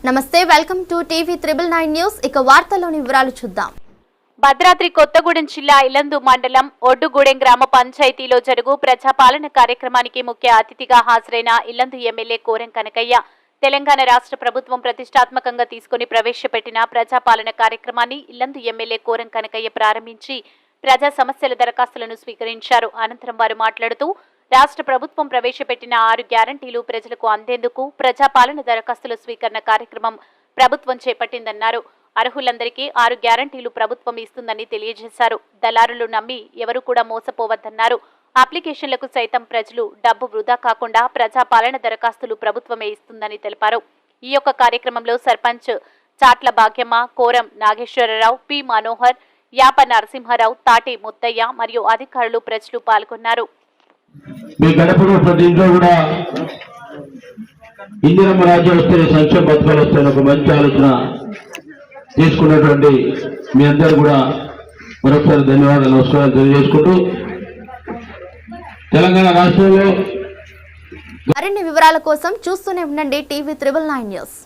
నమస్తే, welcome to TV 999 news. ఇక వార్తల్లోని వివరాలు చూద్దాం. భద్రాద్రి కొత్తగూడెం జిల్లా ఇల్లందు మండలం ఒడ్డుగూడెం గ్రామ పంచాయతీలో జరుగు ప్రజాపాలన కార్యక్రమానికి ముఖ్య అతిథిగా హాజరైన ఇల్లందు ఎమ్మెల్యే కోరం కనకయ్య తెలంగాణ రాష్ట్ర ప్రభుత్వం ప్రతిష్టాత్మకంగా తీసుకుని ప్రవేశపెట్టిన ప్రజాపాలన కార్యక్రమాన్ని ఇల్లందు ఎమ్మెల్యే కోరం కనకయ్య ప్రారంభించి ప్రజా సమస్యల దరఖాస్తులను స్వీకరించారు. అనంతరం వారు మాట్లాడుతూ రాష్ట్ర ప్రభుత్వం ప్రవేశపెట్టిన 6 గ్యారంటీలు ప్రజలకు అందేందుకు ప్రజాపాలన దరఖాస్తుల స్వీకరణ కార్యక్రమం ప్రభుత్వం చేపట్టిందన్నారు. అర్హులందరికీ 6 గ్యారంటీలు ప్రభుత్వం ఇస్తుందని తెలియజేశారు. దళారులు నమ్మి ఎవరు కూడా మోసపోవద్దన్నారు. అప్లికేషన్లకు సైతం ప్రజలు డబ్బు వృధా కాకుండా ప్రజాపాలన దరఖాస్తులు ప్రభుత్వమే ఇస్తుందని తెలిపారు. ఈ యొక్క కార్యక్రమంలో సర్పంచ్ చాట్ల భాగ్యమ్మ, కోరం నాగేశ్వరరావు, పి మనోహర్, యాప నరసింహారావు, తాటి ముత్తయ్య మరియు అధికారులు ప్రజలు పాల్గొన్నారు. మీ గడపలో ప్రతి ఇంట్లో కూడా ఇందిరమ్మ రాజ్యం వస్తే సంక్షేమ పథకాలు వస్తాయని ఒక మంచి ఆలోచన తీసుకున్నటువంటి మీ అందరూ కూడా మరొకసారి ధన్యవాదాలు, నమస్కారాలు తెలియజేసుకుంటూ తెలంగాణ రాష్ట్రంలో మరిన్ని వివరాల కోసం చూస్తూనే ఉండండి టీవీ 999 న్యూస్.